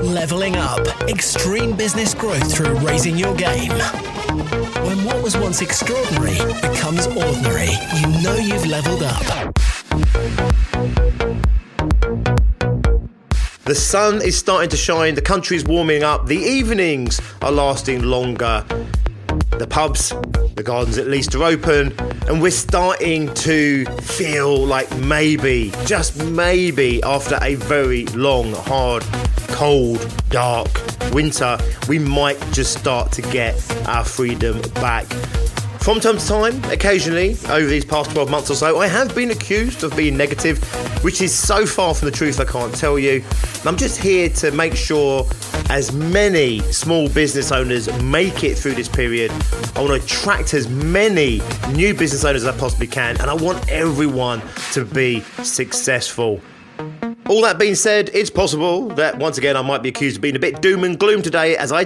Leveling up. Extreme business growth through raising your game. When what was once extraordinary becomes ordinary, you know you've leveled up. The sun is starting to shine, the country's warming up, the evenings are lasting longer. The pubs, the gardens at least are open, and we're starting to feel like maybe, just maybe, after a very long, hard, cold, dark winter, we might just start to get our freedom back. From time to time, occasionally, over these past 12 months or so, I have been accused of being negative, which is so far from the truth I can't tell you. I'm just here to make sure as many small business owners make it through this period. I want to attract as many new business owners as I possibly can, and I want everyone to be successful. All that being said, it's possible that once again I might be accused of being a bit doom and gloom today, as I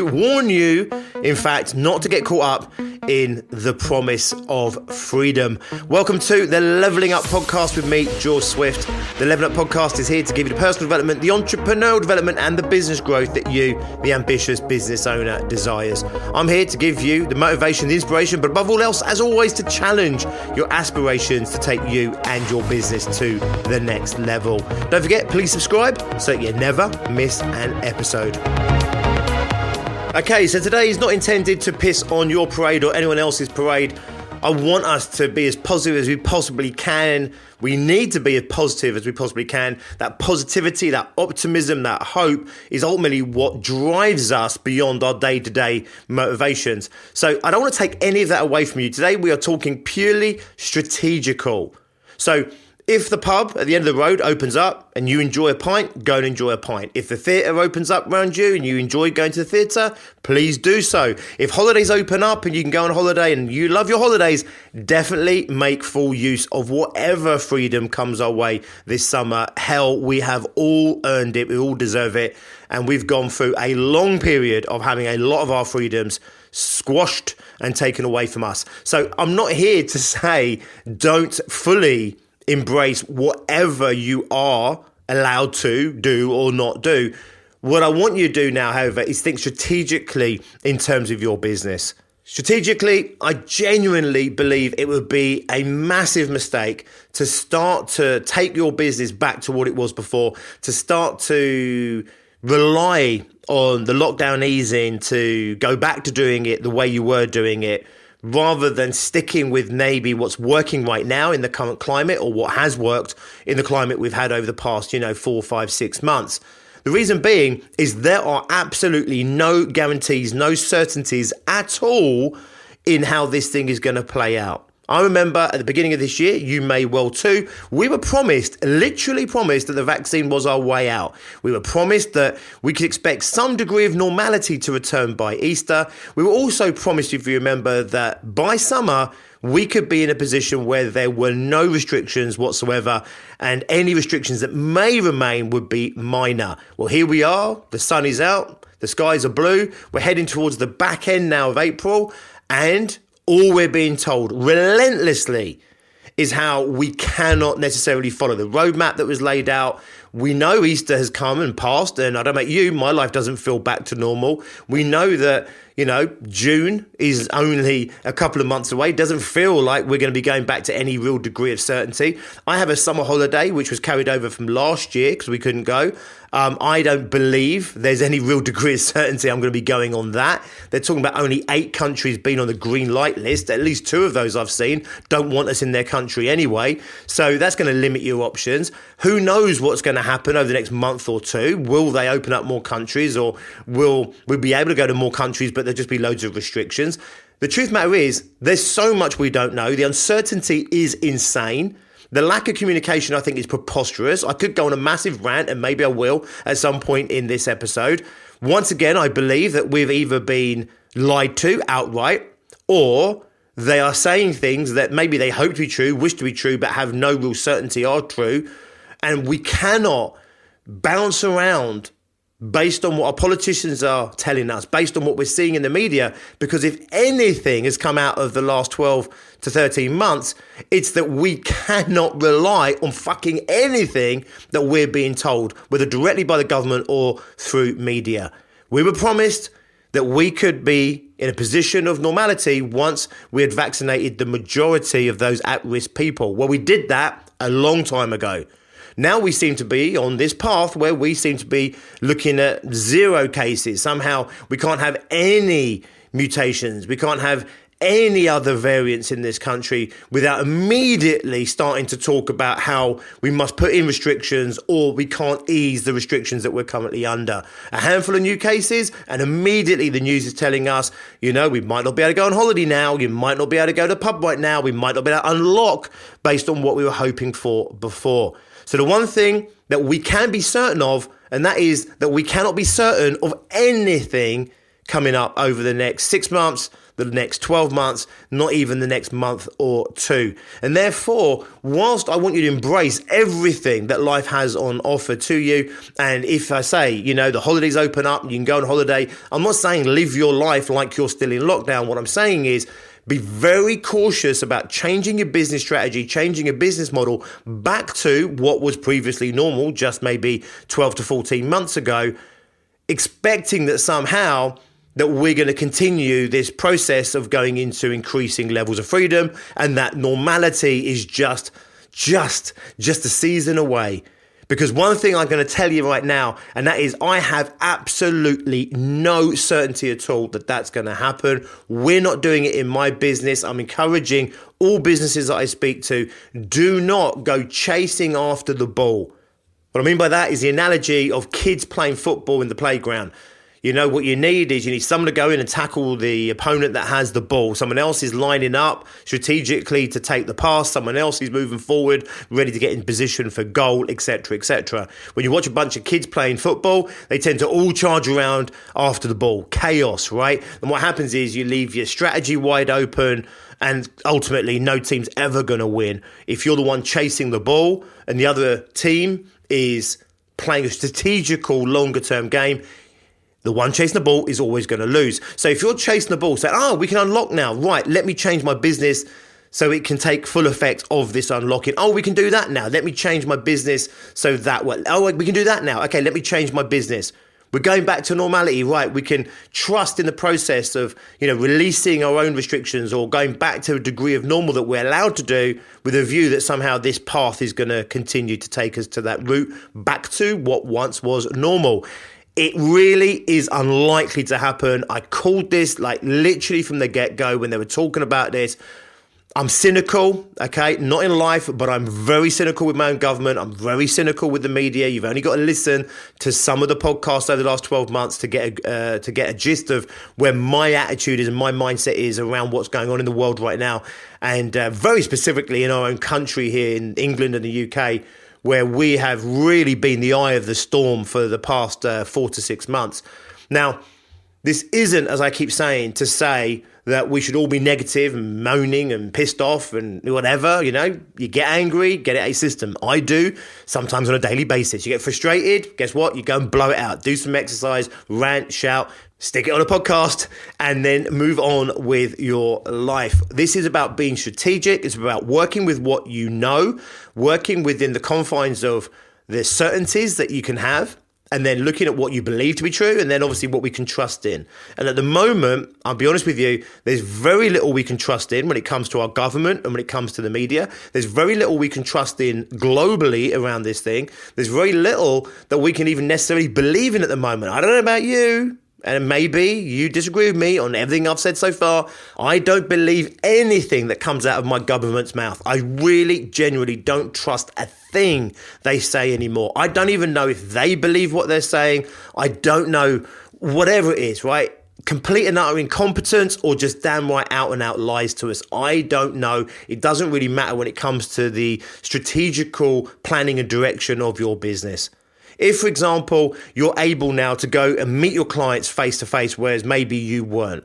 warn you, in fact, not to get caught up in the promise of freedom. Welcome to the Leveling Up Podcast with me, George Swift. The Leveling Up Podcast is here to give you the personal development, the entrepreneurial development, and the business growth that you, the ambitious business owner, desires. I'm here to give you the motivation, the inspiration, but above all else, as always, to challenge your aspirations to take you and your business to the next level. Don't forget, please subscribe so that you never miss an episode. Okay, so today is not intended to piss on your parade or anyone else's parade. I want us to be as positive as we possibly can. We need to be as positive as we possibly can. That positivity, that optimism, that hope is ultimately what drives us beyond our day-to-day motivations. So I don't want to take any of that away from you. Today we are talking purely strategical. So if the pub at the end of the road opens up and you enjoy a pint, go and enjoy a pint. If the theatre opens up around you and you enjoy going to the theatre, please do so. If holidays open up and you can go on holiday and you love your holidays, definitely make full use of whatever freedom comes our way this summer. Hell, we have all earned it. We all deserve it. And we've gone through a long period of having a lot of our freedoms squashed and taken away from us. So I'm not here to say don't fully embrace whatever you are allowed to do or not do. What I want you to do now, however, is think strategically in terms of your business. Strategically, I genuinely believe it would be a massive mistake to start to take your business back to what it was before, to start to rely on the lockdown easing to go back to doing it the way you were doing it, rather than sticking with maybe what's working right now in the current climate or what has worked in the climate we've had over the past, 4, 5, 6 months. The reason being is there are absolutely no guarantees, no certainties at all in how this thing is going to play out. I remember at the beginning of this year, you may well too, we were literally promised that the vaccine was our way out. We were promised that we could expect some degree of normality to return by Easter. We were also promised, if you remember, that by summer, we could be in a position where there were no restrictions whatsoever, and any restrictions that may remain would be minor. Well, here we are. The sun is out. The skies are blue. We're heading towards the back end now of April, and all we're being told relentlessly is how we cannot necessarily follow the roadmap that was laid out. We know Easter has come and passed, and I don't know about you, my life doesn't feel back to normal. We know that, June is only a couple of months away. It doesn't feel like we're going to be going back to any real degree of certainty. I have a summer holiday, which was carried over from last year because we couldn't go. I don't believe there's any real degree of certainty I'm going to be going on that. They're talking about only 8 countries being on the green light list. At least 2 of those I've seen don't want us in their country anyway. So that's going to limit your options. Who knows what's going to happen over the next month or 2? Will they open up more countries, or will we be able to go to more countries, but there'll just be loads of restrictions? The truth of the matter is, there's so much we don't know. The uncertainty is insane. The lack of communication, I think, is preposterous. I could go on a massive rant, and maybe I will at some point in this episode. Once again, I believe that we've either been lied to outright, or they are saying things that maybe they hope to be true, wish to be true, but have no real certainty are true. And we cannot bounce around based on what our politicians are telling us, based on what we're seeing in the media, because if anything has come out of the last 12 to 13 months, it's that we cannot rely on fucking anything that we're being told, whether directly by the government or through media. We were promised that we could be in a position of normality once we had vaccinated the majority of those at-risk people. Well, we did that a long time ago. Now we seem to be on this path where we seem to be looking at 0 cases. Somehow we can't have any mutations. We can't have any other variants in this country without immediately starting to talk about how we must put in restrictions or we can't ease the restrictions that we're currently under. A handful of new cases and immediately the news is telling us, we might not be able to go on holiday now. You might not be able to go to the pub right now. We might not be able to unlock based on what we were hoping for before. So the one thing that we can be certain of, and that is that we cannot be certain of anything coming up over the next 6 months, the next 12 months, not even the next month or 2. And therefore, whilst I want you to embrace everything that life has on offer to you, and if I say, the holidays open up, you can go on holiday, I'm not saying live your life like you're still in lockdown. What I'm saying is be very cautious about changing your business strategy, changing your business model back to what was previously normal, just maybe 12 to 14 months ago, expecting that somehow that we're going to continue this process of going into increasing levels of freedom and that normality is just a season away. Because one thing I'm going to tell you right now, and that is I have absolutely no certainty at all that that's going to happen. We're not doing it in my business. I'm encouraging all businesses that I speak to, do not go chasing after the ball. What I mean by that is the analogy of kids playing football in the playground. What you need is you need someone to go in and tackle the opponent that has the ball. Someone else is lining up strategically to take the pass. Someone else is moving forward, ready to get in position for goal, etc., etc. When you watch a bunch of kids playing football, they tend to all charge around after the ball. Chaos, right? And what happens is you leave your strategy wide open and ultimately no team's ever going to win. If you're the one chasing the ball and the other team is playing a strategical longer term game, the one chasing the ball is always going to lose. So if you're chasing the ball, say, we can unlock now. Right, let me change my business so it can take full effect of this unlocking. We can do that now. Let me change my business so that, we can do that now. Okay, let me change my business. We're going back to normality, right? We can trust in the process of, releasing our own restrictions or going back to a degree of normal that we're allowed to do with a view that somehow this path is going to continue to take us to that route back to what once was normal. It really is unlikely to happen. I called this literally from the get-go when they were talking about this. I'm cynical, okay? Not in life, but I'm very cynical with my own government. I'm very cynical with the media. You've only got to listen to some of the podcasts over the last 12 months to get a gist of where my attitude is and my mindset is around what's going on in the world right now. And very specifically in our own country here in England and the UK, where we have really been the eye of the storm for the past 4 to 6 months. Now, this isn't, as I keep saying, to say that we should all be negative and moaning and pissed off and whatever, you get angry, get it out of your system. I do, sometimes on a daily basis. You get frustrated, guess what? You go and blow it out. Do some exercise, rant, shout, stick it on a podcast, and then move on with your life. This is about being strategic. It's about working with what you know, working within the confines of the certainties that you can have, and then looking at what you believe to be true, and then obviously what we can trust in. And at the moment, I'll be honest with you, there's very little we can trust in when it comes to our government and when it comes to the media. There's very little we can trust in globally around this thing. There's very little that we can even necessarily believe in at the moment. I don't know about you, and maybe you disagree with me on everything I've said so far. I don't believe anything that comes out of my government's mouth. I really, genuinely don't trust a thing they say anymore. I don't even know if they believe what they're saying. I don't know, whatever it is, right? Complete and utter incompetence or just damn right out and out lies to us. I don't know. It doesn't really matter when it comes to the strategical planning and direction of your business. If, for example, you're able now to go and meet your clients face to face, whereas maybe you weren't,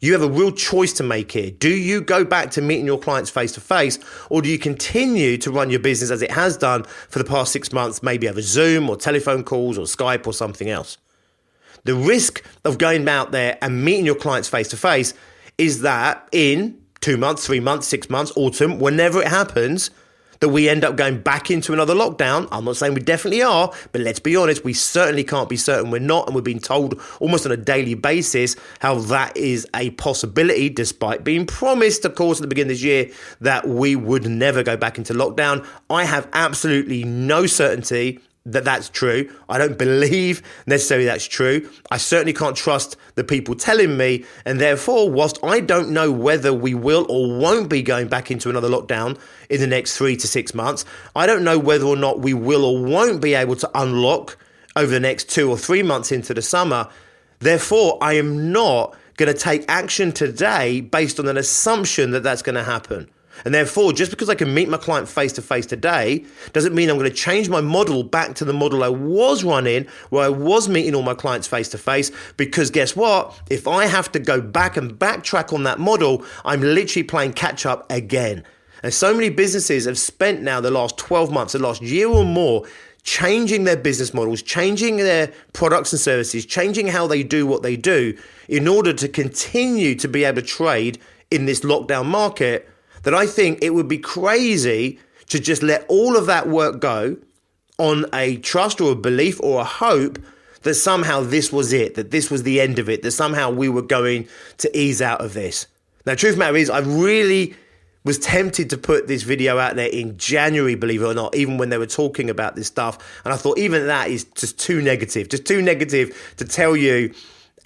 you have a real choice to make here. Do you go back to meeting your clients face to face, or do you continue to run your business as it has done for the past 6 months, maybe over Zoom or telephone calls or Skype or something else? The risk of going out there and meeting your clients face to face is that in 2 months, 3 months, 6 months, autumn, whenever it happens, that we end up going back into another lockdown. I'm not saying we definitely are, but let's be honest, we certainly can't be certain we're not. And we're being told almost on a daily basis how that is a possibility, despite being promised, of course, at the beginning of this year that we would never go back into lockdown. I have absolutely no certainty that that's true. I don't believe necessarily that's true. I certainly can't trust the people telling me. And therefore, whilst I don't know whether we will or won't be going back into another lockdown in the next 3 to 6 months, I don't know whether or not we will or won't be able to unlock over the next 2 or 3 months into the summer. Therefore, I am not going to take action today based on an assumption that that's going to happen. And therefore, just because I can meet my client face to face today doesn't mean I'm going to change my model back to the model I was running, where I was meeting all my clients face to face. Because guess what? If I have to go back and backtrack on that model, I'm literally playing catch up again. And so many businesses have spent now the last 12 months, the last year or more, changing their business models, changing their products and services, changing how they do what they do in order to continue to be able to trade in this lockdown market, that I think it would be crazy to just let all of that work go on a trust or a belief or a hope that somehow this was it, that this was the end of it, that somehow we were going to ease out of this. Now, truth of the matter is, I really was tempted to put this video out there in January, believe it or not, even when they were talking about this stuff. And I thought even that is just too negative to tell you,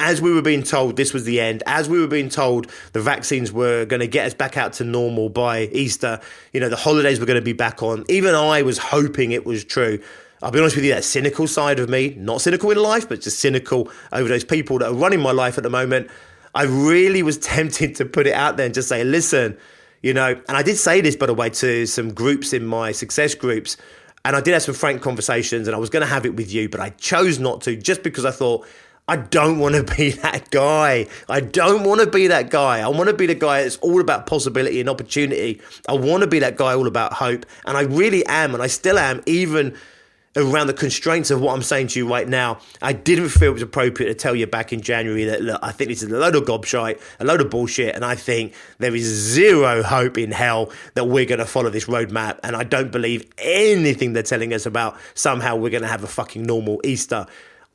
as we were being told this was the end, as we were being told the vaccines were going to get us back out to normal by Easter, the holidays were going to be back on. Even I was hoping it was true. I'll be honest with you, that cynical side of me, not cynical in life, but just cynical over those people that are running my life at the moment. I really was tempted to put it out there and just say, listen, and I did say this, by the way, to some groups in my success groups, and I did have some frank conversations, and I was going to have it with you, but I chose not to, just because I thought, I don't want to be that guy. I don't want to be that guy. I want to be the guy that's all about possibility and opportunity. I want to be that guy all about hope. And I really am, and I still am, even around the constraints of what I'm saying to you right now. I didn't feel it was appropriate to tell you back in January that, look, I think this is a load of gobshite, a load of bullshit, and I think there is zero hope in hell that we're going to follow this roadmap, and I don't believe anything they're telling us about somehow we're going to have a fucking normal Easter.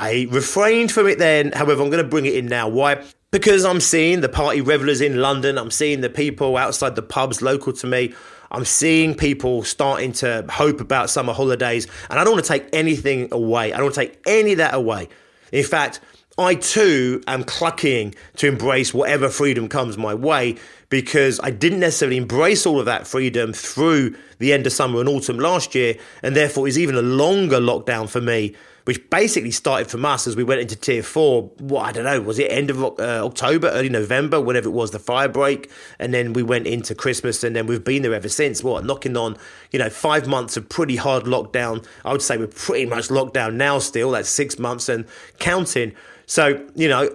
I refrained from it then, however, I'm going to bring it in now. Why? Because I'm seeing the party revelers in London, I'm seeing the people outside the pubs local to me, I'm seeing people starting to hope about summer holidays, and I don't want to take anything away. I don't want to take any of that away. In fact, I too am clucking to embrace whatever freedom comes my way, because I didn't necessarily embrace all of that freedom through the end of summer and autumn last year, and therefore it's even a longer lockdown for me, which basically started from us as we went into tier 4. I don't know, was it end of October, early November, whenever it was, the fire break, and then we went into Christmas, and then we've been there ever since. Knocking on 5 months of pretty hard lockdown. I would say we're pretty much locked down now still. That's 6 months and counting. So,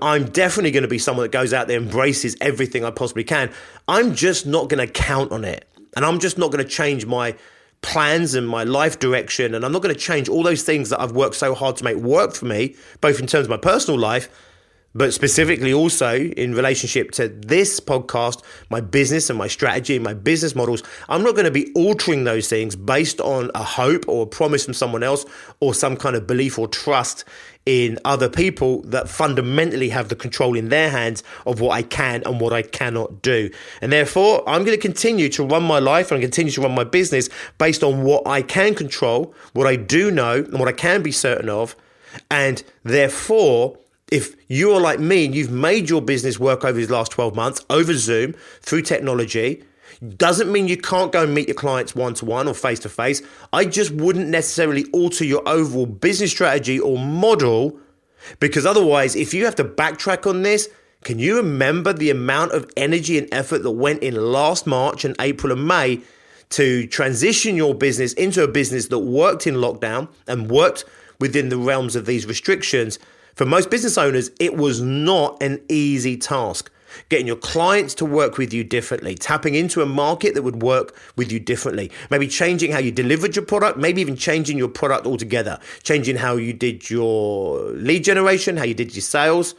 I'm definitely going to be someone that goes out there and embraces everything I possibly can. I'm just not going to count on it. And I'm just not going to change my plans and my life direction. And I'm not going to change all those things that I've worked so hard to make work for me, both in terms of my personal life, but specifically also in relationship to this podcast, my business and my strategy and my business models. I'm not going to be altering those things based on a hope or a promise from someone else or some kind of belief or trust in other people that fundamentally have the control in their hands of what I can and what I cannot do. And therefore, I'm going to continue to run my life and continue to run my business based on what I can control, what I do know, and what I can be certain of. And therefore, if you are like me and you've made your business work over these last 12 months over Zoom through technology, doesn't mean you can't go and meet your clients one-to-one or face-to-face. I just wouldn't necessarily alter your overall business strategy or model, because otherwise, if you have to backtrack on this, can you remember the amount of energy and effort that went in last March and April and May to transition your business into a business that worked in lockdown and worked within the realms of these restrictions? For most business owners, it was not an easy task. getting your clients to work with you differently, tapping into a market that would work with you differently, maybe changing how you delivered your product, maybe even changing your product altogether, changing how you did your lead generation, how you did your sales.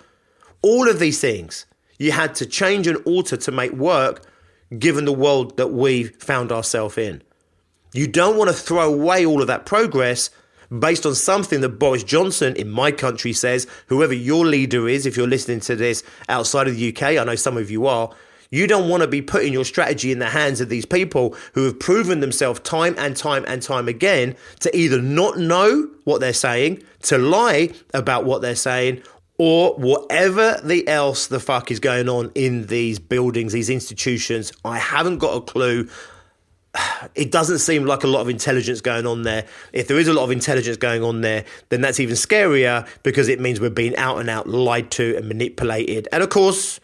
All of these things you had to change and alter to make work given the world that we found ourselves in. You don't want to throw away all of that progress based on something that Boris Johnson in my country says, whoever your leader is, if you're listening to this outside of the UK, I know some of you are, you don't want to be putting your strategy in the hands of these people who have proven themselves time and time and time again to either not know what they're saying, to lie about what they're saying, or whatever else the fuck is going on in these buildings, these institutions. I haven't got a clue. It doesn't seem like a lot of intelligence going on there. If there is a lot of intelligence going on there, then that's even scarier because it means we're being out and out lied to and manipulated. And of course,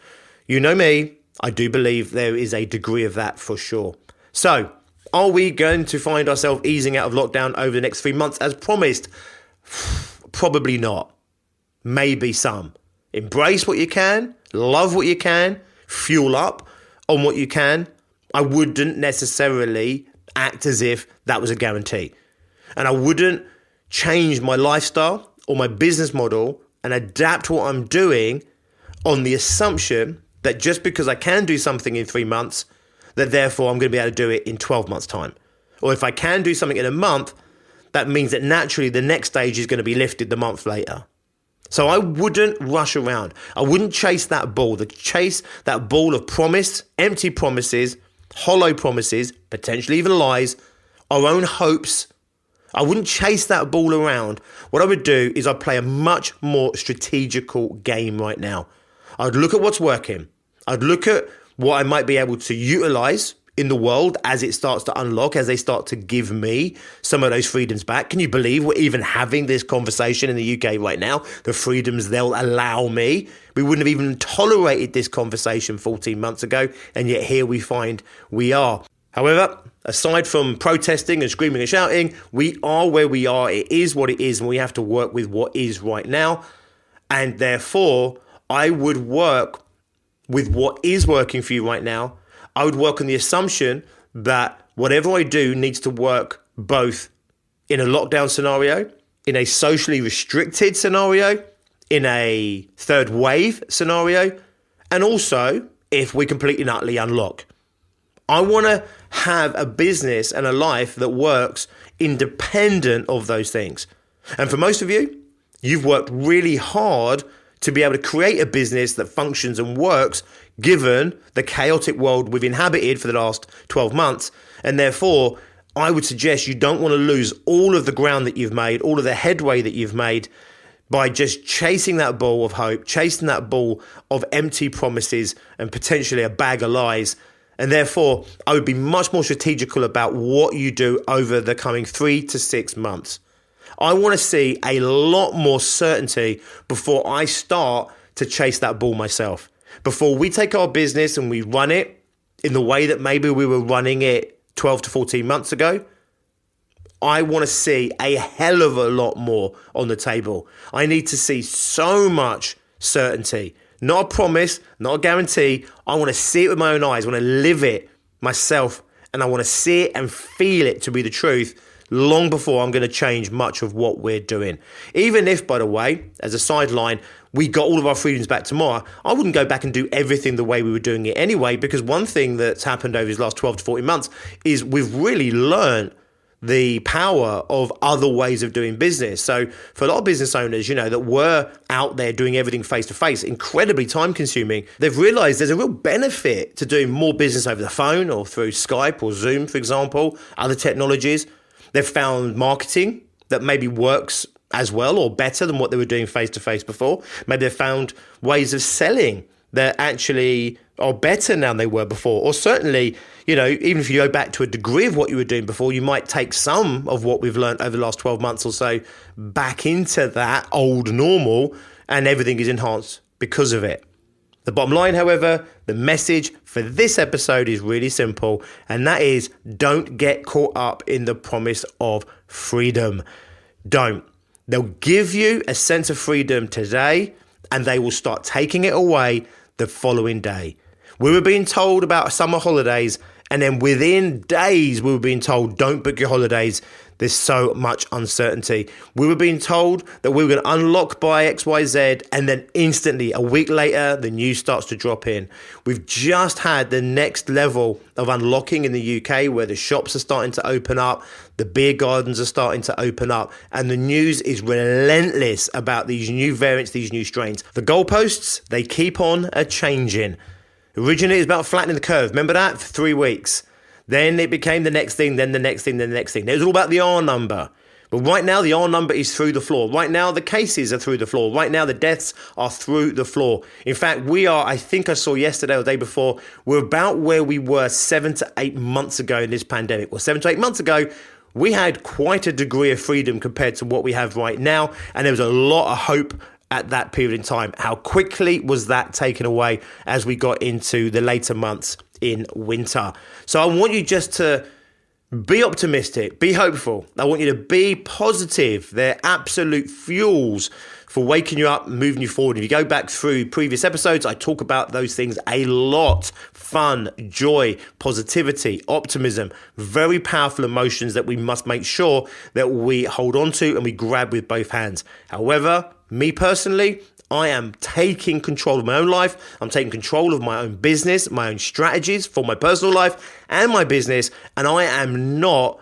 you know me, I do believe there is a degree of that for sure. So, are we going to find ourselves easing out of lockdown over the next 3 months as promised? Probably not. Maybe some. Embrace what you can, love what you can, fuel up on what you can. I wouldn't necessarily act as if that was a guarantee. And I wouldn't change my lifestyle or my business model and adapt what I'm doing on the assumption that just because I can do something in 3 months, that therefore I'm going to be able to do it in 12 months' time. Or if I can do something in a month, that means that naturally the next stage is going to be lifted the month later. So I wouldn't rush around. I wouldn't chase that ball of promise, empty promises, hollow promises, potentially even lies, our own hopes. I wouldn't chase that ball around. What I would do is I'd play a much more strategical game right now. I'd look at what's working. I'd look at what I might be able to utilize in the world as it starts to unlock, as they start to give me some of those freedoms back. Can you believe we're even having this conversation in the UK right now? The freedoms they'll allow me. We wouldn't have even tolerated this conversation 14 months ago, and yet here we find we are. However, aside from protesting and screaming and shouting, we are where we are. It is what it is, and we have to work with what is right now. And therefore, I would work with what is working for you right now. I would work on the assumption that whatever I do needs to work both in a lockdown scenario, in a socially restricted scenario, in a third wave scenario, and also if we completely and utterly unlock. I want to have a business and a life that works independent of those things. And for most of you, you've worked really hard to be able to create a business that functions and works given the chaotic world we've inhabited for the last 12 months. And therefore, I would suggest you don't want to lose all of the ground that you've made, all of the headway that you've made by just chasing that ball of hope, chasing that ball of empty promises and potentially a bag of lies. And therefore, I would be much more strategical about what you do over the coming 3 to 6 months. I want to see a lot more certainty before I start to chase that ball myself. Before we take our business and we run it in the way that maybe we were running it 12 to 14 months ago, I want to see a hell of a lot more on the table. I need to see so much certainty. Not a promise, not a guarantee. I want to see it with my own eyes. I want to live it myself. And I want to see it and feel it to be the truth long before I'm going to change much of what we're doing. Even if, by the way, as a sideline, we got all of our freedoms back tomorrow, I wouldn't go back and do everything the way we were doing it anyway, because one thing that's happened over these last 12 to 14 months is we've really learned the power of other ways of doing business. So for a lot of business owners, that were out there doing everything face to face, incredibly time consuming, they've realized there's a real benefit to doing more business over the phone or through Skype or Zoom, for example, other technologies. They've found marketing that maybe works as well or better than what they were doing face-to-face before. Maybe they've found ways of selling that actually are better now than they were before. Or certainly, even if you go back to a degree of what you were doing before, you might take some of what we've learned over the last 12 months or so back into that old normal, and everything is enhanced because of it. The bottom line, however, the message for this episode is really simple, and that is don't get caught up in the promise of freedom. Don't. They'll give you a sense of freedom today, and they will start taking it away the following day. We were being told about summer holidays, and then within days, we were being told, don't book your holidays. There's so much uncertainty. We were being told that we were going to unlock by XYZ, and then instantly, a week later, the news starts to drop in. We've just had the next level of unlocking in the UK, where the shops are starting to open up, the beer gardens are starting to open up, and the news is relentless about these new variants, these new strains. The goalposts, they keep on changing. Originally, it was about flattening the curve. Remember that? For 3 weeks. Then it became the next thing, then the next thing, then the next thing. It was all about the R number. But right now, the R number is through the floor. Right now, the cases are through the floor. Right now, the deaths are through the floor. In fact, we are, I think I saw yesterday or the day before, we're about where we were 7 to 8 months ago in this pandemic. Well, 7 to 8 months ago, we had quite a degree of freedom compared to what we have right now. And there was a lot of hope at that period in time. How quickly was that taken away as we got into the later months in winter? So I want you just to be optimistic, be hopeful. I want you to be positive. They're absolute fuels for waking you up and moving you forward. If you go back through previous episodes, I talk about those things a lot. Fun, joy, positivity, optimism, very powerful emotions that we must make sure that we hold on to and we grab with both hands. However, me personally, I am taking control of my own life. I'm taking control of my own business, my own strategies for my personal life and my business. And I am not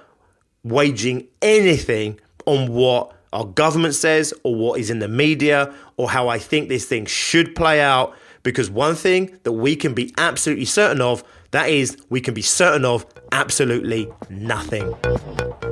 waging anything on what our government says or what is in the media or how I think this thing should play out. Because one thing that we can be absolutely certain of, that is, we can be certain of absolutely nothing.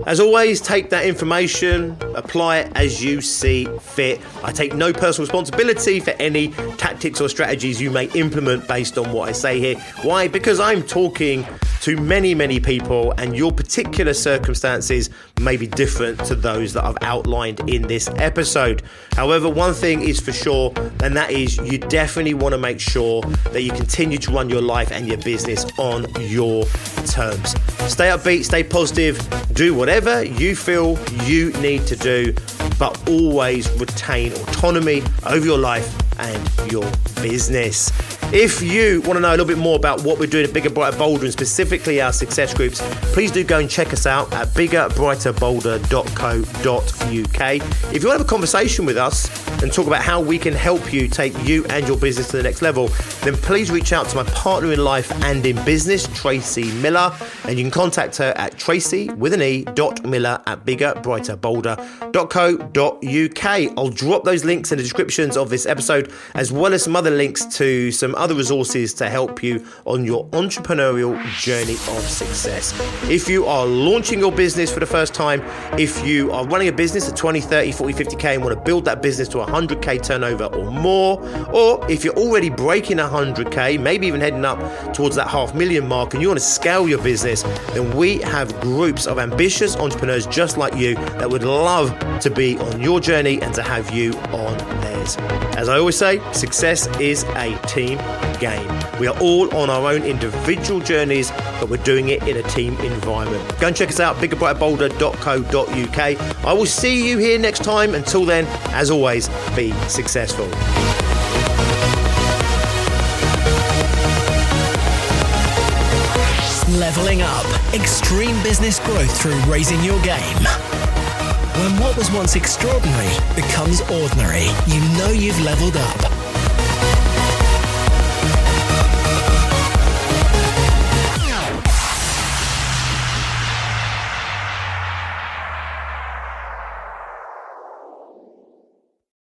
As always, take that information, apply it as you see fit. I take no personal responsibility for any tactics or strategies you may implement based on what I say here. Why? Because I'm talking to many, many people, and your particular circumstances may be different to those that I've outlined in this episode. However, one thing is for sure, and that is you definitely want to make sure that you continue to run your life and your business on your terms. Stay upbeat, stay positive, do whatever you feel you need to do, but always retain autonomy over your life and your business. If you want to know a little bit more about what we're doing at Bigger, Brighter, Bolder, and specifically our success groups, please do go and check us out at biggerbrighterbolder.co.uk. If you want to have a conversation with us and talk about how we can help you take you and your business to the next level, then please reach out to my partner in life and in business, Tracy Miller, and you can contact her at tracy.miller@biggerbrighterbolder.co.uk. I'll drop those links in the descriptions of this episode, as well as some other links to some other resources to help you on your entrepreneurial journey of success. If you are launching your business for the first time, if you are running a business at 20, 30, 40, 50k and want to build that business to 100k turnover or more, or if you're already breaking 100k, maybe even heading up towards that 500,000 mark and you want to scale your business, then we have groups of ambitious entrepreneurs just like you that would love to be on your journey and to have you on theirs. As I always say, success is a team game. We are all on our own individual journeys, but we're doing it in a team environment. Go and check us out, biggerbrighterbolder.co.uk. I will see you here next time. Until then, as always, be successful. Leveling up. Extreme business growth through raising your game. When what was once extraordinary becomes ordinary, you know you've leveled up.